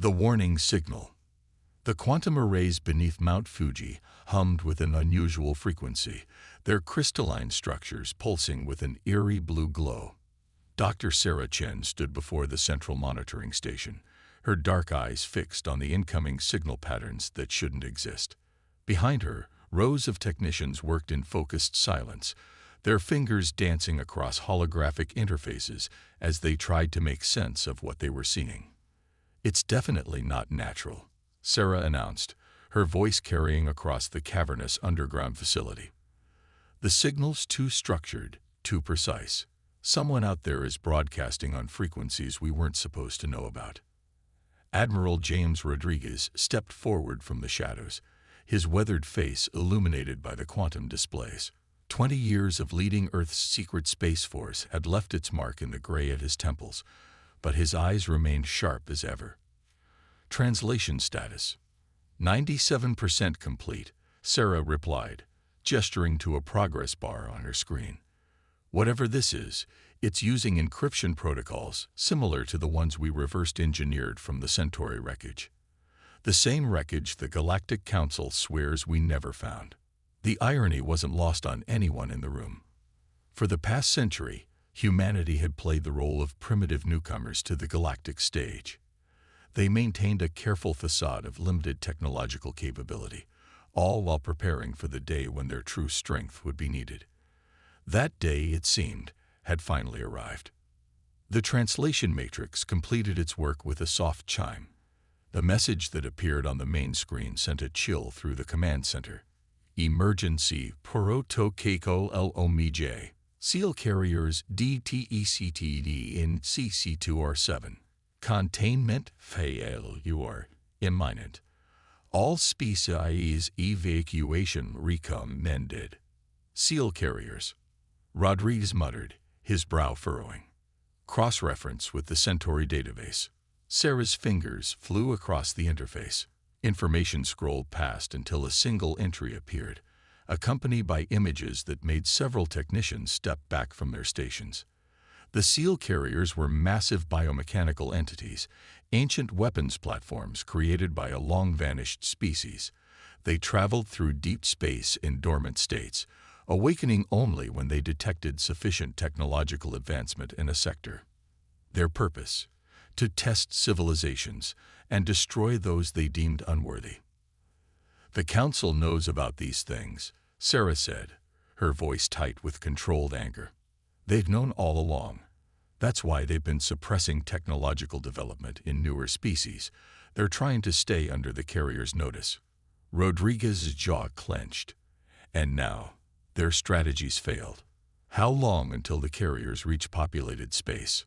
The warning signal. The quantum arrays beneath Mount Fuji hummed with an unusual frequency, their crystalline structures pulsing with an eerie blue glow. Dr. Sarah Chen stood before the central monitoring station, her dark eyes fixed on the incoming signal patterns that shouldn't exist. Behind her, rows of technicians worked in focused silence, their fingers dancing across holographic interfaces as they tried to make sense of what they were seeing. "It's definitely not natural," Sarah announced, her voice carrying across the cavernous underground facility. "The signal's too structured, too precise. Someone out there is broadcasting on frequencies we weren't supposed to know about." Admiral James Rodriguez stepped forward from the shadows, his weathered face illuminated by the quantum displays. 20 years of leading Earth's secret space force had left its mark in the gray at his temples, but his eyes remained sharp as ever. "Translation status. 97% complete," Sarah replied, gesturing to a progress bar on her screen. "Whatever this is, it's using encryption protocols similar to the ones we reversed engineered from the Centauri wreckage. The same wreckage the Galactic Council swears we never found." The irony wasn't lost on anyone in the room. For the past century, humanity had played the role of primitive newcomers to the galactic stage. They maintained a careful facade of limited technological capability, all while preparing for the day when their true strength would be needed. That day, it seemed, had finally arrived. The translation matrix completed its work with a soft chime. The message that appeared on the main screen sent a chill through the command center. "Emergency protocolo LOMJ. Seal carriers DTECTD in CC2R7. Containment failure imminent. All species evacuation recommended." Seal carriers, Rodriguez muttered, his brow furrowing. Cross-reference with the Centauri database. Sarah's fingers flew across the interface. Information scrolled past until a single entry appeared, accompanied by images that made several technicians step back from their stations. The seal carriers were massive biomechanical entities, ancient weapons platforms created by a long-vanished species. They traveled through deep space in dormant states, awakening only when they detected sufficient technological advancement in a sector. Their purpose: to test civilizations and destroy those they deemed unworthy. "The Council knows about these things," Sarah said, her voice tight with controlled anger. "They've known all along. That's why they've been suppressing technological development in newer species. They're trying to stay under the carrier's notice." Rodriguez's jaw clenched. And now, their strategies failed. How long until the carriers reach populated space?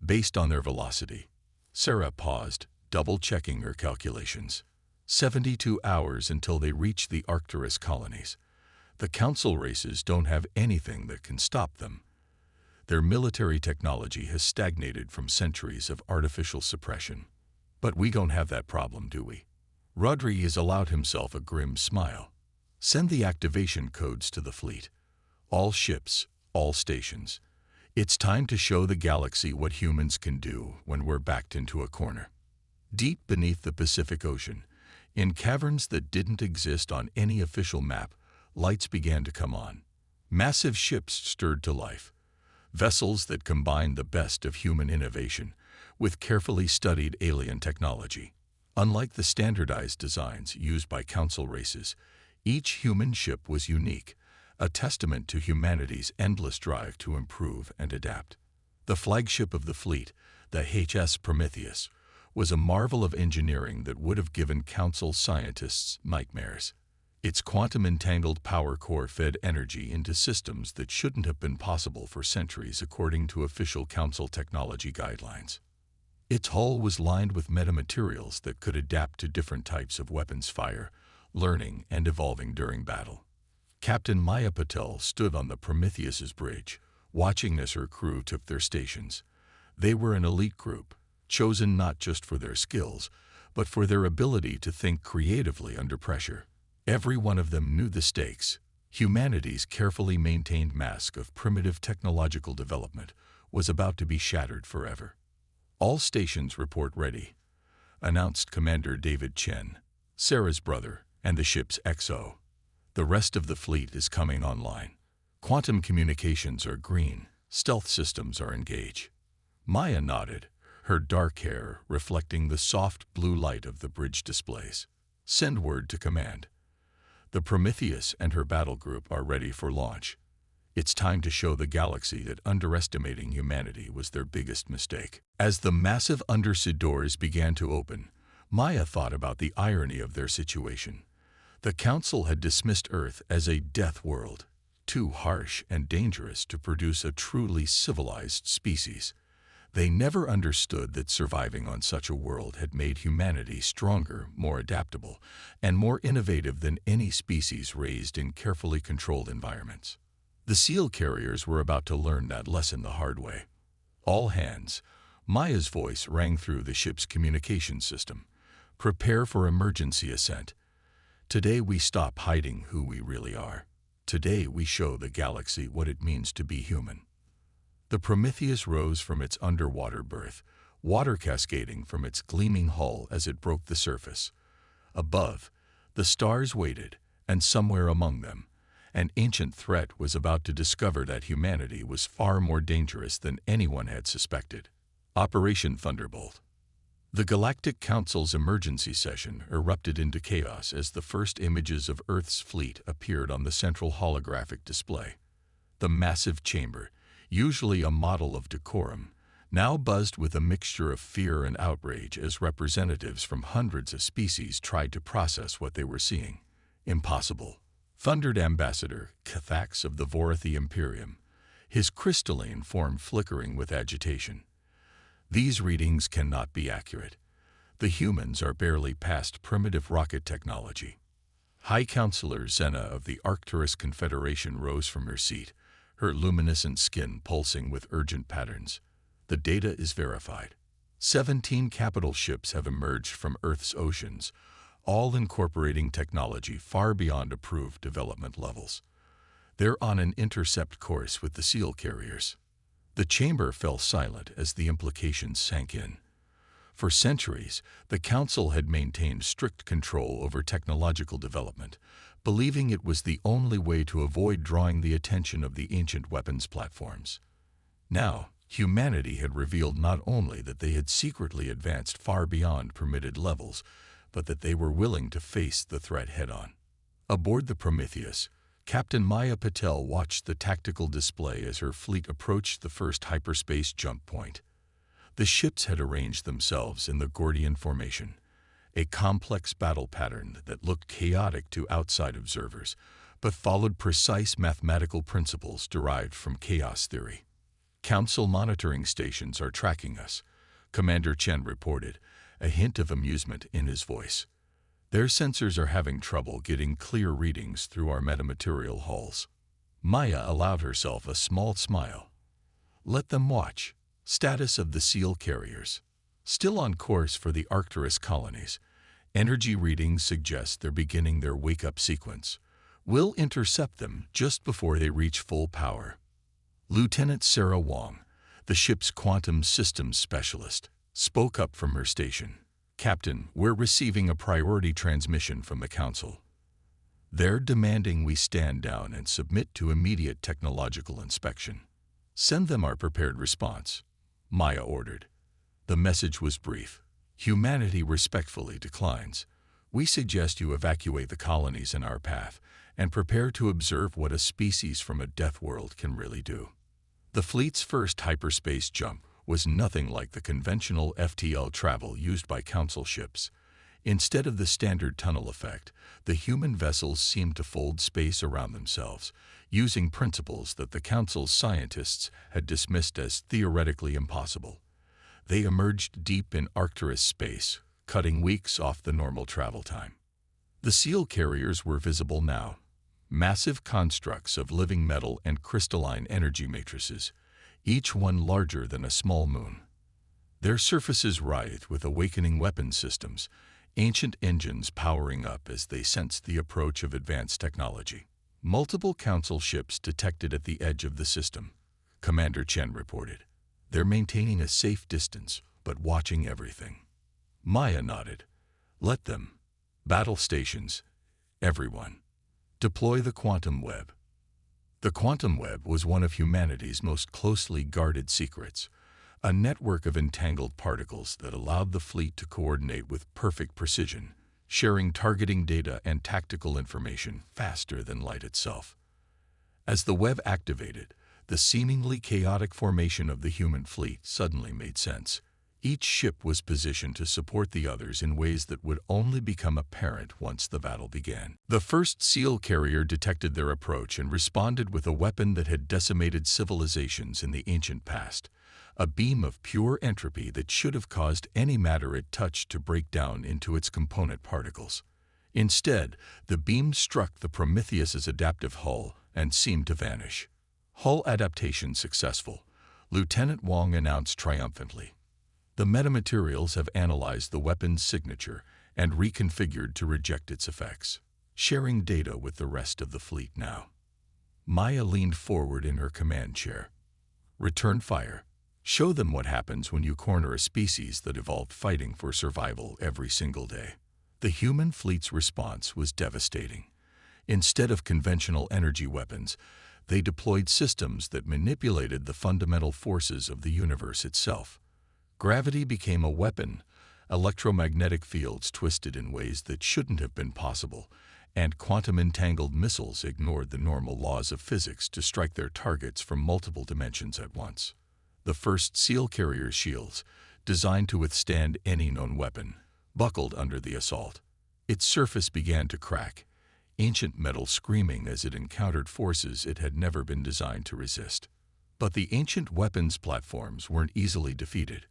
Based on their velocity. Sarah paused, double-checking her calculations. 72 hours until they reach the Arcturus colonies. The Council races don't have anything that can stop them. Their military technology has stagnated from centuries of artificial suppression. But we don't have that problem, do we? Rodriguez allowed himself a grim smile. "Send the activation codes to the fleet. All ships, all stations. It's time to show the galaxy what humans can do when we're backed into a corner." Deep beneath the Pacific Ocean, in caverns that didn't exist on any official map, lights began to come on. Massive ships stirred to life. Vessels that combined the best of human innovation with carefully studied alien technology. Unlike the standardized designs used by Council races, each human ship was unique, a testament to humanity's endless drive to improve and adapt. The flagship of the fleet, the HS Prometheus, was a marvel of engineering that would have given Council scientists nightmares. Its quantum-entangled power core fed energy into systems that shouldn't have been possible for centuries according to official Council technology guidelines. Its hull was lined with metamaterials that could adapt to different types of weapons fire, learning and evolving during battle. Captain Maya Patel stood on the Prometheus's bridge, watching as her crew took their stations. They were an elite group, chosen not just for their skills, but for their ability to think creatively under pressure. Every one of them knew the stakes. Humanity's carefully maintained mask of primitive technological development was about to be shattered forever. "All stations report ready." announced Commander David Chen, Sarah's brother, and the ship's XO. The rest of the fleet is coming online. Quantum communications are green, stealth systems are engaged. Maya nodded, her dark hair reflecting the soft blue light of the bridge displays. Send word to command. The Prometheus and her battle group are ready for launch. It's time to show the galaxy that underestimating humanity was their biggest mistake. As the massive undersea doors began to open, Maya thought about the irony of their situation. The Council had dismissed Earth as a death world, too harsh and dangerous to produce a truly civilized species. They never understood that surviving on such a world had made humanity stronger, more adaptable, and more innovative than any species raised in carefully controlled environments. The SEAL carriers were about to learn that lesson the hard way. All hands, Maya's voice rang through the ship's communication system. Prepare for emergency ascent. Today we stop hiding who we really are. Today we show the galaxy what it means to be human. The Prometheus rose from its underwater berth, water cascading from its gleaming hull as it broke the surface. Above, the stars waited, and somewhere among them, an ancient threat was about to discover that humanity was far more dangerous than anyone had suspected. Operation Thunderbolt. The Galactic Council's emergency session erupted into chaos as the first images of Earth's fleet appeared on the central holographic display. The massive chamber, usually a model of decorum, now buzzed with a mixture of fear and outrage as representatives from hundreds of species tried to process what they were seeing. Impossible, thundered Ambassador Cathax of the Vorathi Imperium, his crystalline form flickering with agitation. These readings cannot be accurate. The humans are barely past primitive rocket technology. High Counselor Xena of the Arcturus Confederation rose from her seat, her luminescent skin pulsing with urgent patterns. The data is verified. 17 capital ships have emerged from Earth's oceans, all incorporating technology far beyond approved development levels. They're on an intercept course with the SEAL carriers. The chamber fell silent as the implications sank in. For centuries, the Council had maintained strict control over technological development, believing it was the only way to avoid drawing the attention of the ancient weapons platforms. Now, humanity had revealed not only that they had secretly advanced far beyond permitted levels, but that they were willing to face the threat head-on. Aboard the Prometheus, Captain Maya Patel watched the tactical display as her fleet approached the first hyperspace jump point. The ships had arranged themselves in the Gordian formation, a complex battle pattern that looked chaotic to outside observers, but followed precise mathematical principles derived from chaos theory. Council monitoring stations are tracking us, Commander Chen reported, a hint of amusement in his voice. Their sensors are having trouble getting clear readings through our metamaterial hulls. Maya allowed herself a small smile. Let them watch. Status of the SEAL carriers. Still on course for the Arcturus colonies. Energy readings suggest they're beginning their wake-up sequence. We'll intercept them just before they reach full power. Lieutenant Sarah Wong, the ship's quantum systems specialist, spoke up from her station. Captain, we're receiving a priority transmission from the Council. They're demanding we stand down and submit to immediate technological inspection. Send them our prepared response, Maya ordered. The message was brief. Humanity respectfully declines. We suggest you evacuate the colonies in our path and prepare to observe what a species from a death world can really do. The fleet's first hyperspace jump was nothing like the conventional FTL travel used by Council ships. Instead of the standard tunnel effect, the human vessels seemed to fold space around themselves, using principles that the Council's scientists had dismissed as theoretically impossible. They emerged deep in Arcturus space, cutting weeks off the normal travel time. The SEAL carriers were visible now, massive constructs of living metal and crystalline energy matrices, each one larger than a small moon. Their surfaces writhed with awakening weapon systems, ancient engines powering up as they sensed the approach of advanced technology. Multiple Council ships detected at the edge of the system, Commander Chen reported. They're maintaining a safe distance, but watching everything. Maya nodded. Let them. Battle stations. Everyone. Deploy the quantum web. The quantum web was one of humanity's most closely guarded secrets, a network of entangled particles that allowed the fleet to coordinate with perfect precision, sharing targeting data and tactical information faster than light itself. As the web activated, the seemingly chaotic formation of the human fleet suddenly made sense. Each ship was positioned to support the others in ways that would only become apparent once the battle began. The first SEAL carrier detected their approach and responded with a weapon that had decimated civilizations in the ancient past, a beam of pure entropy that should have caused any matter it touched to break down into its component particles. Instead, the beam struck the Prometheus's adaptive hull and seemed to vanish. Hull adaptation successful, Lieutenant Wong announced triumphantly. The metamaterials have analyzed the weapon's signature and reconfigured to reject its effects, sharing data with the rest of the fleet now. Maya leaned forward in her command chair. Return fire. Show them what happens when you corner a species that evolved fighting for survival every single day. The human fleet's response was devastating. Instead of conventional energy weapons, they deployed systems that manipulated the fundamental forces of the universe itself. Gravity became a weapon, electromagnetic fields twisted in ways that shouldn't have been possible, and quantum-entangled missiles ignored the normal laws of physics to strike their targets from multiple dimensions at once. The first SEAL carrier's shields, designed to withstand any known weapon, buckled under the assault. Its surface began to crack, ancient metal screaming as it encountered forces it had never been designed to resist. But the ancient weapons platforms weren't easily defeated.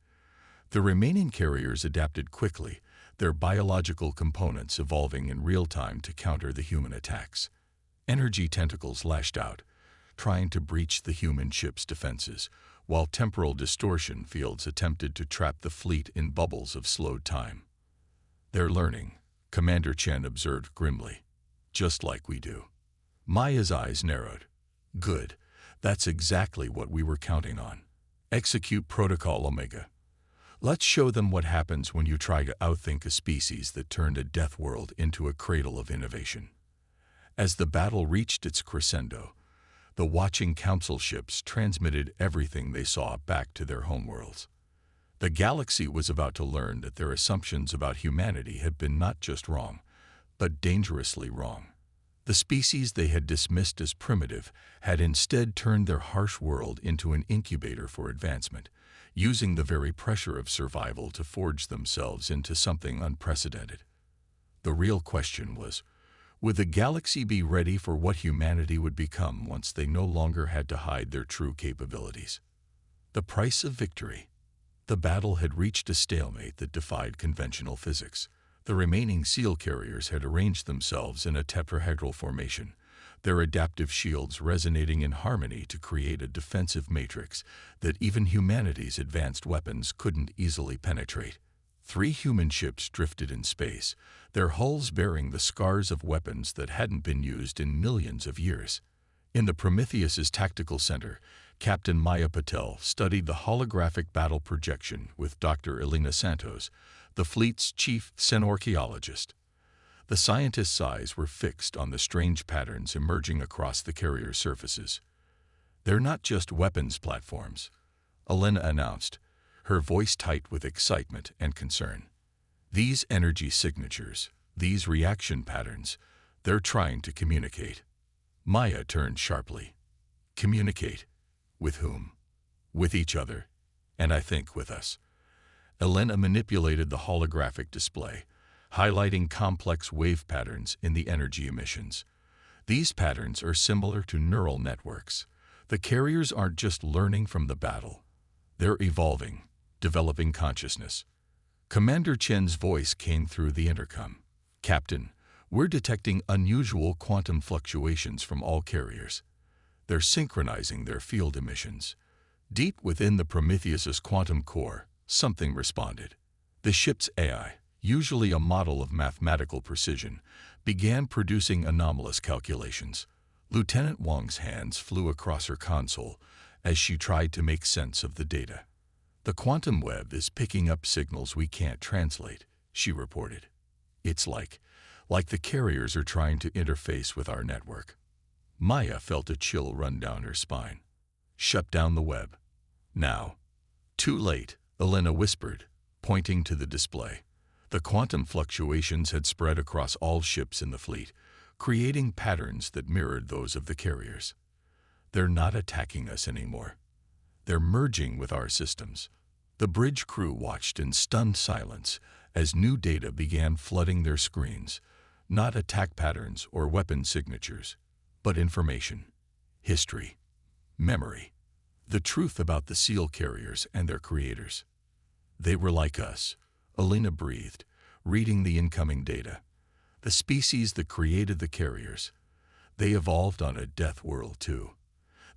The remaining carriers adapted quickly, their biological components evolving in real time to counter the human attacks. Energy tentacles lashed out, trying to breach the human ship's defenses, while temporal distortion fields attempted to trap the fleet in bubbles of slowed time. They're learning, Commander Chen observed grimly. Just like we do. Maya's eyes narrowed. Good. That's exactly what we were counting on. Execute Protocol Omega. Let's show them what happens when you try to outthink a species that turned a death world into a cradle of innovation. As the battle reached its crescendo, the watching council ships transmitted everything they saw back to their homeworlds. The galaxy was about to learn that their assumptions about humanity had been not just wrong, but dangerously wrong. The species they had dismissed as primitive had instead turned their harsh world into an incubator for advancement, using the very pressure of survival to forge themselves into something unprecedented. The real question was, would the galaxy be ready for what humanity would become once they no longer had to hide their true capabilities? The price of victory. The battle had reached a stalemate that defied conventional physics. The remaining SEAL carriers had arranged themselves in a tetrahedral formation, their adaptive shields resonating in harmony to create a defensive matrix that even humanity's advanced weapons couldn't easily penetrate. 3 human ships drifted in space, their hulls bearing the scars of weapons that hadn't been used in millions of years. In the Prometheus's tactical center, Captain Maya Patel studied the holographic battle projection with Dr. Elena Santos, the fleet's chief xenorchaeologist. The scientist's eyes were fixed on the strange patterns emerging across the carrier surfaces. They're not just weapons platforms, Elena announced, her voice tight with excitement and concern. These energy signatures, these reaction patterns, they're trying to communicate. Maya turned sharply. Communicate? With whom? With each other, and I think with us. Elena manipulated the holographic display, highlighting complex wave patterns in the energy emissions. These patterns are similar to neural networks. The carriers aren't just learning from the battle. They're evolving, developing consciousness. Commander Chen's voice came through the intercom. Captain, we're detecting unusual quantum fluctuations from all carriers. They're synchronizing their field emissions. Deep within the Prometheus's quantum core, something responded. The ship's AI, usually a model of mathematical precision, began producing anomalous calculations. Lieutenant Wong's hands flew across her console as she tried to make sense of the data. The quantum web is picking up signals we can't translate, she reported. It's like the carriers are trying to interface with our network. Maya felt a chill run down her spine. Shut down the web. Now. Too late, Elena whispered, pointing to the display. The quantum fluctuations had spread across all ships in the fleet, creating patterns that mirrored those of the carriers. They're not attacking us anymore. They're merging with our systems. The bridge crew watched in stunned silence as new data began flooding their screens, not attack patterns or weapon signatures, but information, history, memory, the truth about the seal carriers and their creators. They were like us, Elena breathed, reading the incoming data. The species that created the carriers. They evolved on a death world too.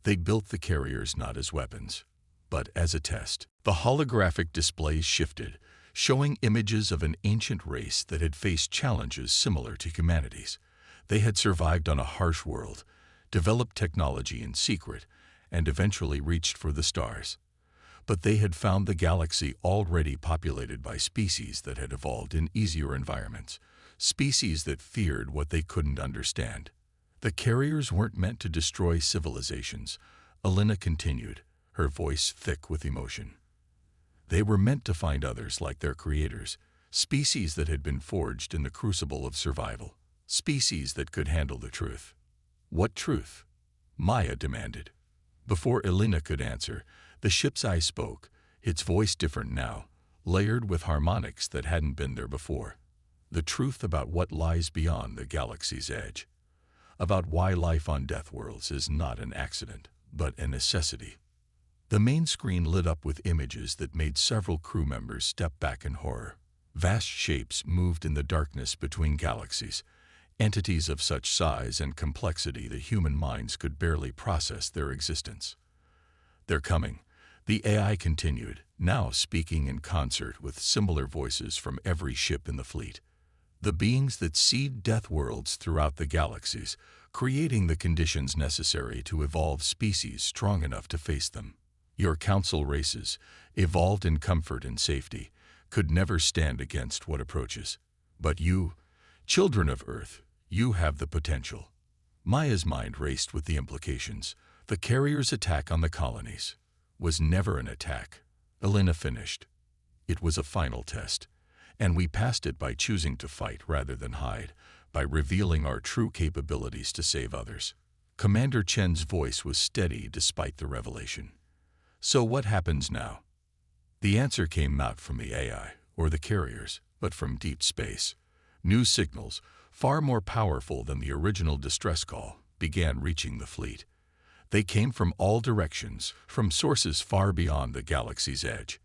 They built the carriers not as weapons, but as a test. The holographic displays shifted, showing images of an ancient race that had faced challenges similar to humanity's. They had survived on a harsh world, developed technology in secret, and eventually reached for the stars. But they had found the galaxy already populated by species that had evolved in easier environments, species that feared what they couldn't understand. The carriers weren't meant to destroy civilizations, Elena continued, her voice thick with emotion. They were meant to find others like their creators, species that had been forged in the crucible of survival, species that could handle the truth. What truth? Maya demanded. Before Elena could answer, the ship's eye spoke, its voice different now, layered with harmonics that hadn't been there before. The truth about what lies beyond the galaxy's edge. About why life on Deathworlds is not an accident, but a necessity. The main screen lit up with images that made several crew members step back in horror. Vast shapes moved in the darkness between galaxies, entities of such size and complexity that human minds could barely process their existence. They're coming, the AI continued, now speaking in concert with similar voices from every ship in the fleet. The beings that seed death worlds throughout the galaxies, creating the conditions necessary to evolve species strong enough to face them. Your council races, evolved in comfort and safety, could never stand against what approaches. But you, children of Earth, you have the potential. Maya's mind raced with the implications. The carriers' attack on the colonies was never an attack, Elena finished. It was a final test, and we passed it by choosing to fight rather than hide, by revealing our true capabilities to save others. Commander Chen's voice was steady despite the revelation. So what happens now? The answer came not from the AI or the carriers, but from deep space. New signals, far more powerful than the original distress call, began reaching the fleet. They came from all directions, from sources far beyond the galaxy's edge.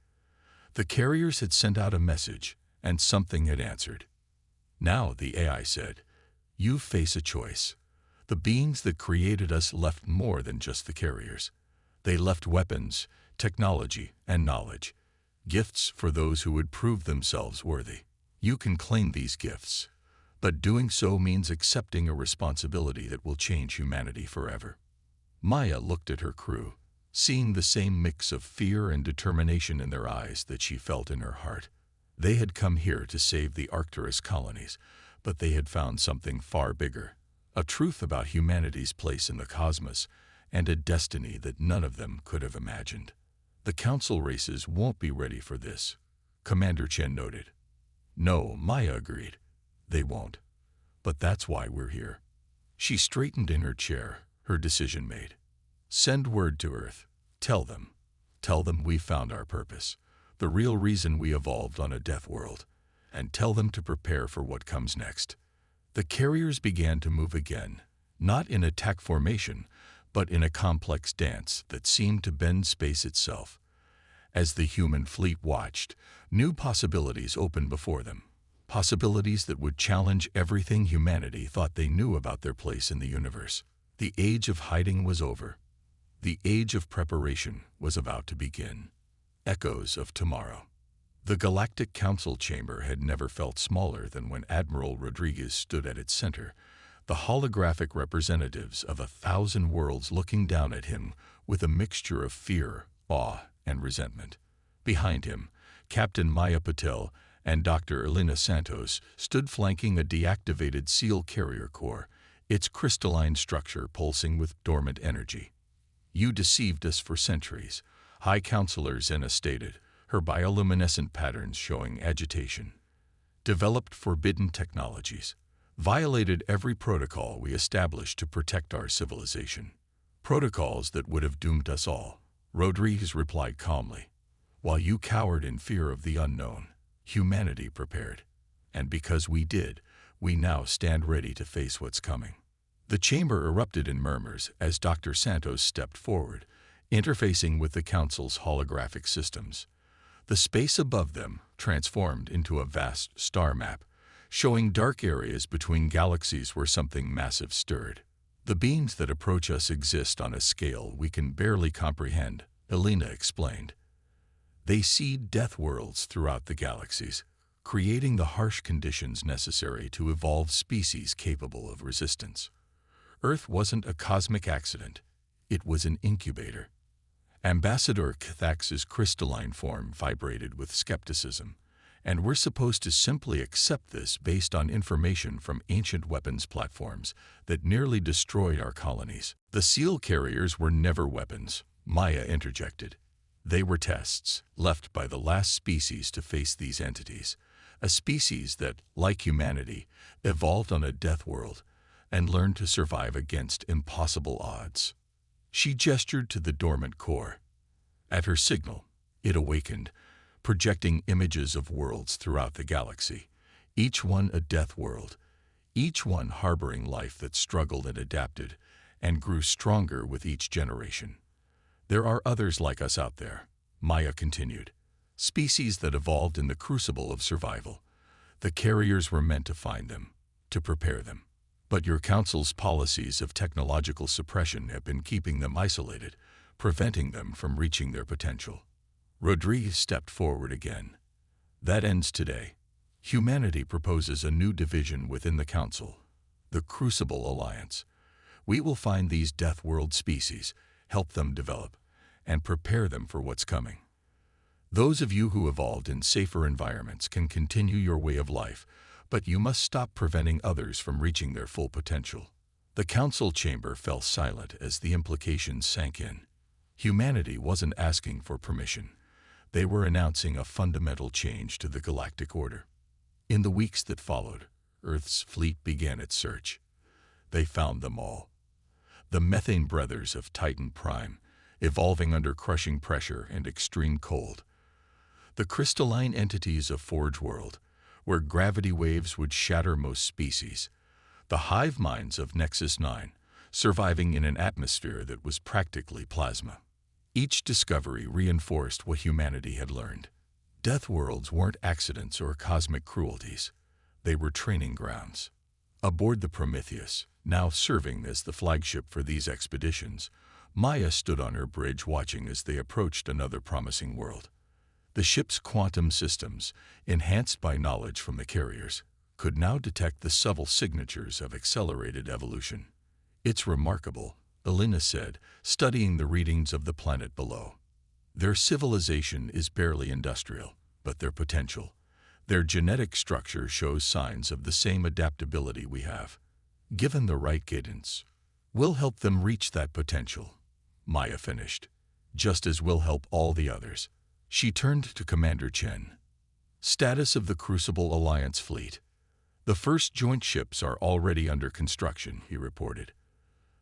The carriers had sent out a message, and something had answered. Now, the AI said, you face a choice. The beings that created us left more than just the carriers. They left weapons, technology, and knowledge, gifts for those who would prove themselves worthy. You can claim these gifts, but doing so means accepting a responsibility that will change humanity forever. Maya looked at her crew, seeing the same mix of fear and determination in their eyes that she felt in her heart. They had come here to save the Arcturus colonies, but they had found something far bigger, a truth about humanity's place in the cosmos, and a destiny that none of them could have imagined. The council races won't be ready for this, Commander Chen noted. No, Maya agreed. They won't. But that's why we're here. She straightened in her chair, her decision made. Send word to Earth. Tell them we found our purpose, the real reason we evolved on a death world, and tell them to prepare for what comes next. The carriers began to move again, not in attack formation, but in a complex dance that seemed to bend space itself. As the human fleet watched, new possibilities opened before them, possibilities that would challenge everything humanity thought they knew about their place in the universe. The age of hiding was over. The age of preparation was about to begin. Echoes of tomorrow. The Galactic Council chamber had never felt smaller than when Admiral Rodriguez stood at its center, the holographic representatives of 1,000 worlds looking down at him with a mixture of fear, awe, and resentment. Behind him, Captain Maya Patel and Dr. Elena Santos stood flanking a deactivated SEAL carrier core, its crystalline structure pulsing with dormant energy. "You deceived us for centuries," High Counselor Zena stated, her bioluminescent patterns showing agitation. "Developed forbidden technologies, violated every protocol we established to protect our civilization. Protocols that would have doomed us all." Rodriguez replied calmly. "While you cowered in fear of the unknown, humanity prepared. And because we did, we now stand ready to face what's coming." The chamber erupted in murmurs as Dr. Santos stepped forward, interfacing with the Council's holographic systems. The space above them transformed into a vast star map, showing dark areas between galaxies where something massive stirred. "The beings that approach us exist on a scale we can barely comprehend," Elena explained. "They seed death worlds throughout the galaxies, creating the harsh conditions necessary to evolve species capable of resistance. Earth wasn't a cosmic accident, it was an incubator." Ambassador Cathax's crystalline form vibrated with skepticism, "And we're supposed to simply accept this based on information from ancient weapons platforms that nearly destroyed our colonies." "The SEAL carriers were never weapons," Maya interjected. "They were tests, left by the last species to face these entities, a species that, like humanity, evolved on a death world and learned to survive against impossible odds." She gestured to the dormant core. At her signal, it awakened, projecting images of worlds throughout the galaxy, each one a death world, each one harboring life that struggled and adapted and grew stronger with each generation. "There are others like us out there," Maya continued, "species that evolved in the crucible of survival. The carriers were meant to find them, to prepare them. But your Council's policies of technological suppression have been keeping them isolated, preventing them from reaching their potential." Rodriguez stepped forward again. "That ends today. Humanity proposes a new division within the Council, the Crucible Alliance. We will find these death world species, help them develop, and prepare them for what's coming. Those of you who evolved in safer environments can continue your way of life, but you must stop preventing others from reaching their full potential." The Council chamber fell silent as the implications sank in. Humanity wasn't asking for permission. They were announcing a fundamental change to the galactic order. In the weeks that followed, Earth's fleet began its search. They found them all. The methane brothers of Titan Prime, evolving under crushing pressure and extreme cold. The crystalline entities of Forge World, where gravity waves would shatter most species. The hive minds of Nexus 9, surviving in an atmosphere that was practically plasma. Each discovery reinforced what humanity had learned. Death worlds weren't accidents or cosmic cruelties. They were training grounds. Aboard the Prometheus, now serving as the flagship for these expeditions, Maya stood on her bridge watching as they approached another promising world. The ship's quantum systems, enhanced by knowledge from the carriers, could now detect the subtle signatures of accelerated evolution. "It's remarkable," Elena said, studying the readings of the planet below. "Their civilization is barely industrial, but their potential, their genetic structure shows signs of the same adaptability we have. Given the right guidance, we'll help them reach that potential," Maya finished, "just as we'll help all the others." She turned to Commander Chen. "Status of the Crucible Alliance fleet. The first joint ships are already under construction," he reported.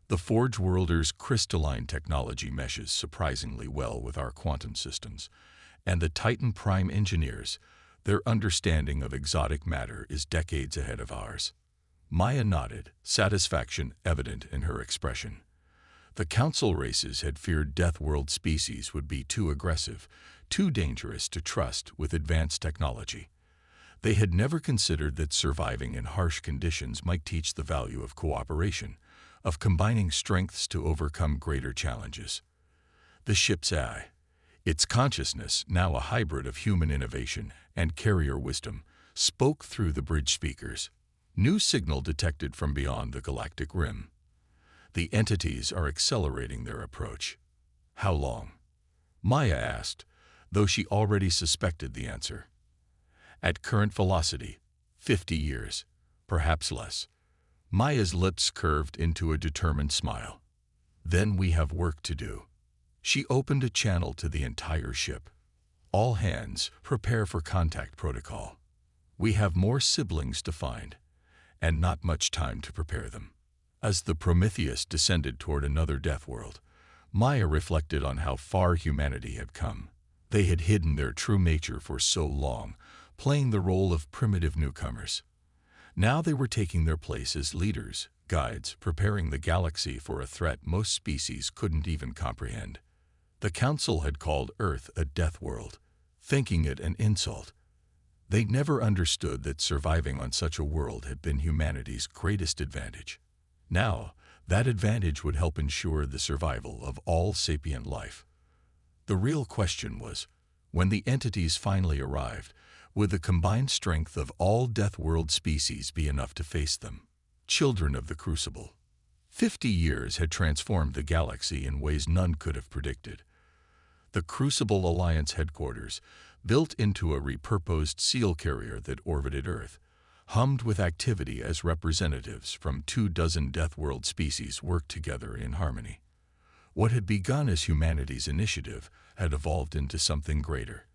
"The Forge Worlders' crystalline technology meshes surprisingly well with our quantum systems, and the Titan Prime engineers, their understanding of exotic matter is decades ahead of ours." Maya nodded, satisfaction evident in her expression. The Council races had feared Death World species would be too aggressive, too dangerous to trust with advanced technology. They had never considered that surviving in harsh conditions might teach the value of cooperation, of combining strengths to overcome greater challenges. The ship's AI, its consciousness now a hybrid of human innovation and carrier wisdom, spoke through the bridge speakers. "New signal detected from beyond the galactic rim. The entities are accelerating their approach." "How long?" Maya asked, though she already suspected the answer. At current velocity, 50 years, perhaps less. Maya's lips curved into a determined smile. Then we have work to do. She opened a channel to the entire ship. All hands, prepare for contact protocol. We have more siblings to find, and not much time to prepare them. As the Prometheus descended toward another death world, Maya reflected on how far humanity had come. They had hidden their true nature for so long, playing the role of primitive newcomers. Now they were taking their place as leaders, guides, preparing the galaxy for a threat most species couldn't even comprehend. The Council had called Earth a death world, thinking it an insult. They never understood that surviving on such a world had been humanity's greatest advantage. Now, that advantage would help ensure the survival of all sapient life. The real question was, when the entities finally arrived, would the combined strength of all Death World species be enough to face them? Children of the Crucible. 50 years had transformed the galaxy in ways none could have predicted. The Crucible Alliance headquarters, built into a repurposed seal carrier that orbited Earth, hummed with activity as representatives from 24 Death World species worked together in harmony. What had begun as humanity's initiative had evolved into something greater,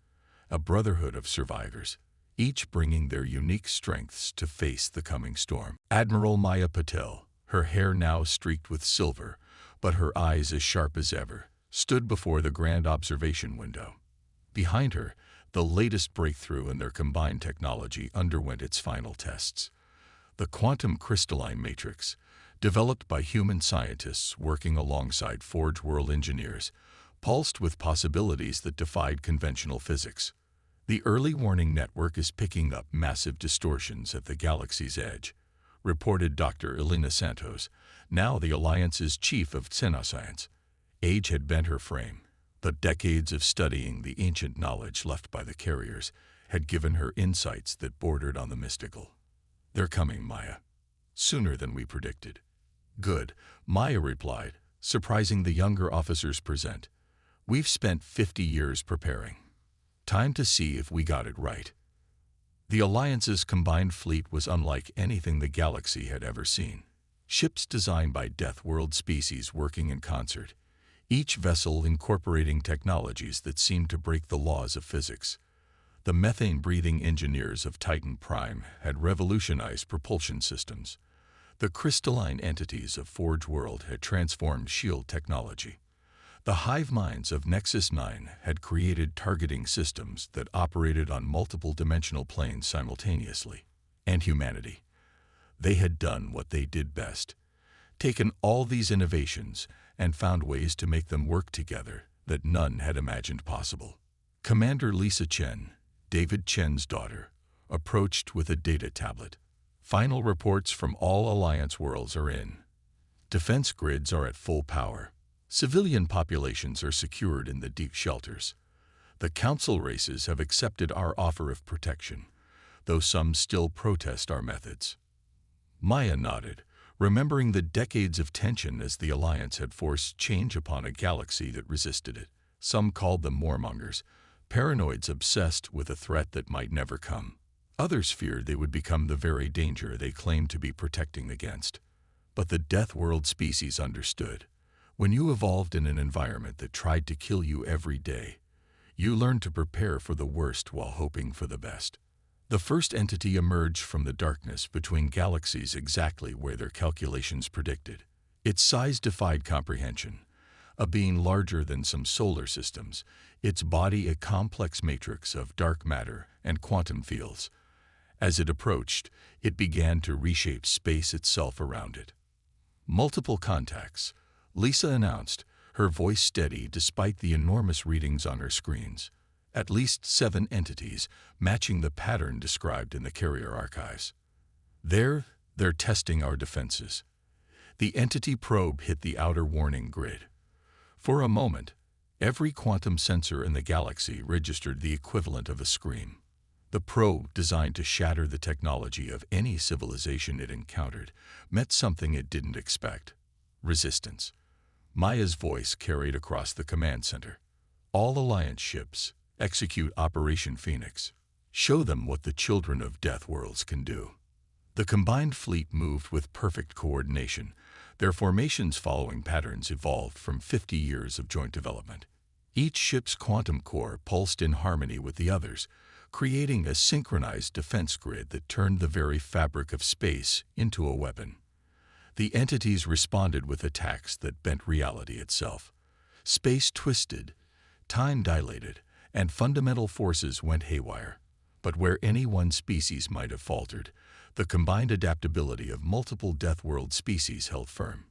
a brotherhood of survivors, each bringing their unique strengths to face the coming storm. Admiral Maya Patel, her hair now streaked with silver, but her eyes as sharp as ever, stood before the grand observation window. Behind her, the latest breakthrough in their combined technology underwent its final tests. The quantum crystalline matrix, developed by human scientists working alongside Forge World engineers, pulsed with possibilities that defied conventional physics. The early warning network is picking up massive distortions at the galaxy's edge, reported Dr. Elena Santos, now the Alliance's chief of xenoscience. Age had bent her frame, but decades of studying the ancient knowledge left by the carriers had given her insights that bordered on the mystical. They're coming, Maya. Sooner than we predicted. Good, Maya replied, surprising the younger officers present. We've spent 50 years preparing. Time to see if we got it right. The Alliance's combined fleet was unlike anything the galaxy had ever seen. Ships designed by Death World species working in concert, each vessel incorporating technologies that seemed to break the laws of physics. The methane-breathing engineers of Titan Prime had revolutionized propulsion systems. The crystalline entities of Forge World had transformed shield technology. The hive minds of Nexus 9 had created targeting systems that operated on multiple dimensional planes simultaneously. And humanity. They had done what they did best, taken all these innovations and found ways to make them work together that none had imagined possible. Commander Lisa Chen, David Chen's daughter, approached with a data tablet. Final reports from all Alliance worlds are in. Defense grids are at full power. Civilian populations are secured in the deep shelters. The Council races have accepted our offer of protection, though some still protest our methods. Maya nodded, remembering the decades of tension as the Alliance had forced change upon a galaxy that resisted it. Some called them warmongers, paranoids obsessed with a threat that might never come. Others feared they would become the very danger they claimed to be protecting against. But the Death World species understood. When you evolved in an environment that tried to kill you every day, you learned to prepare for the worst while hoping for the best. The first entity emerged from the darkness between galaxies exactly where their calculations predicted. Its size defied comprehension. A being larger than some solar systems, its body a complex matrix of dark matter and quantum fields. As it approached, it began to reshape space itself around it. Multiple contacts, Lisa announced, her voice steady despite the enormous readings on her screens. At least 7 entities, matching the pattern described in the carrier archives. They're testing our defenses. The entity probe hit the outer warning grid. For a moment, every quantum sensor in the galaxy registered the equivalent of a scream. The probe, designed to shatter the technology of any civilization it encountered, met something it didn't expect: resistance. Maya's voice carried across the command center. All Alliance ships, execute Operation Phoenix. Show them what the children of Death Worlds can do. The combined fleet moved with perfect coordination, their formations following patterns evolved from 50 years of joint development. Each ship's quantum core pulsed in harmony with the others, creating a synchronized defense grid that turned the very fabric of space into a weapon. The entities responded with attacks that bent reality itself. Space twisted, time dilated, and fundamental forces went haywire. But where any one species might have faltered, the combined adaptability of multiple Deathworld species held firm.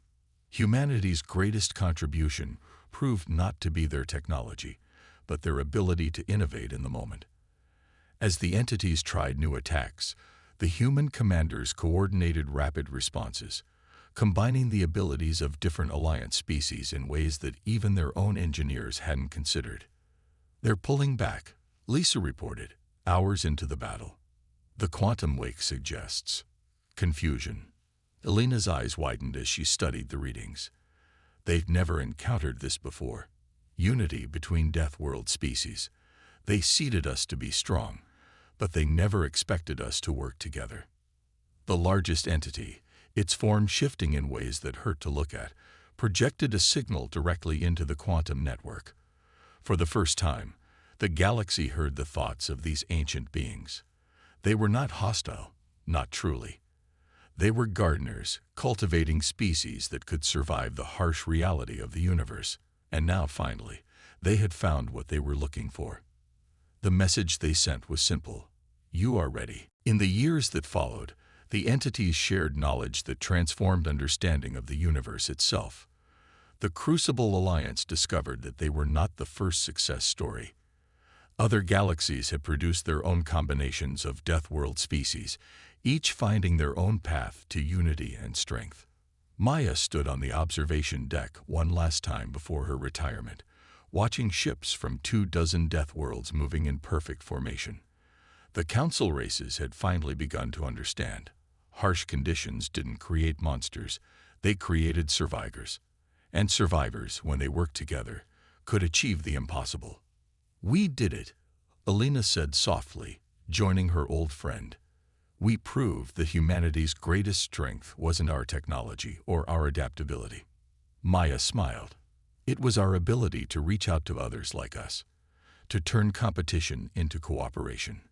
Humanity's greatest contribution proved not to be their technology, but their ability to innovate in the moment. As the entities tried new attacks, the human commanders coordinated rapid responses, combining the abilities of different Alliance species in ways that even their own engineers hadn't considered. "They're pulling back," Lisa reported, hours into the battle. "The quantum wake suggests." Confusion. Elena's eyes widened as she studied the readings. They'd never encountered this before. Unity between Deathworld species. They seeded us to be strong, but they never expected us to work together. The largest entity, its form shifting in ways that hurt to look at, projected a signal directly into the quantum network. For the first time, the galaxy heard the thoughts of these ancient beings. They were not hostile, not truly. They were gardeners, cultivating species that could survive the harsh reality of the universe. And now, finally, they had found what they were looking for. The message they sent was simple: you are ready. In the years that followed, the entities shared knowledge that transformed understanding of the universe itself. The Crucible Alliance discovered that they were not the first success story. Other galaxies had produced their own combinations of Deathworld species, each finding their own path to unity and strength. Maya stood on the observation deck one last time before her retirement, watching ships from 24 Deathworlds moving in perfect formation. The council races had finally begun to understand. Harsh conditions didn't create monsters, they created survivors. And survivors, when they worked together, could achieve the impossible. "We did it," Elena said softly, joining her old friend. "We proved that humanity's greatest strength wasn't our technology or our adaptability." Maya smiled. "It was our ability to reach out to others like us, to turn competition into cooperation,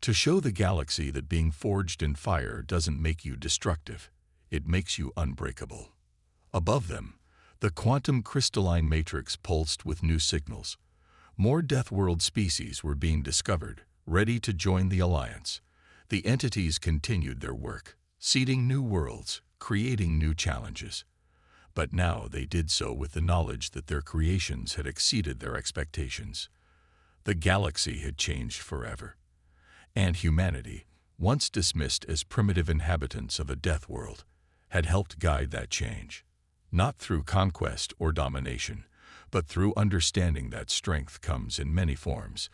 to show the galaxy that being forged in fire doesn't make you destructive, it makes you unbreakable." Above them, the quantum crystalline matrix pulsed with new signals. More Deathworld species were being discovered, ready to join the Alliance. The entities continued their work, seeding new worlds, creating new challenges. But now they did so with the knowledge that their creations had exceeded their expectations. The galaxy had changed forever. And humanity, once dismissed as primitive inhabitants of a death world, had helped guide that change. Not through conquest or domination, but through understanding that strength comes in many forms,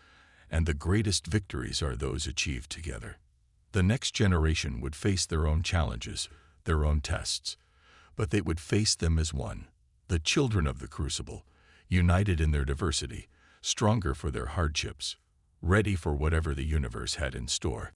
and the greatest victories are those achieved together. The next generation would face their own challenges, their own tests, but they would face them as one, the children of the Crucible, united in their diversity, stronger for their hardships, ready for whatever the universe had in store.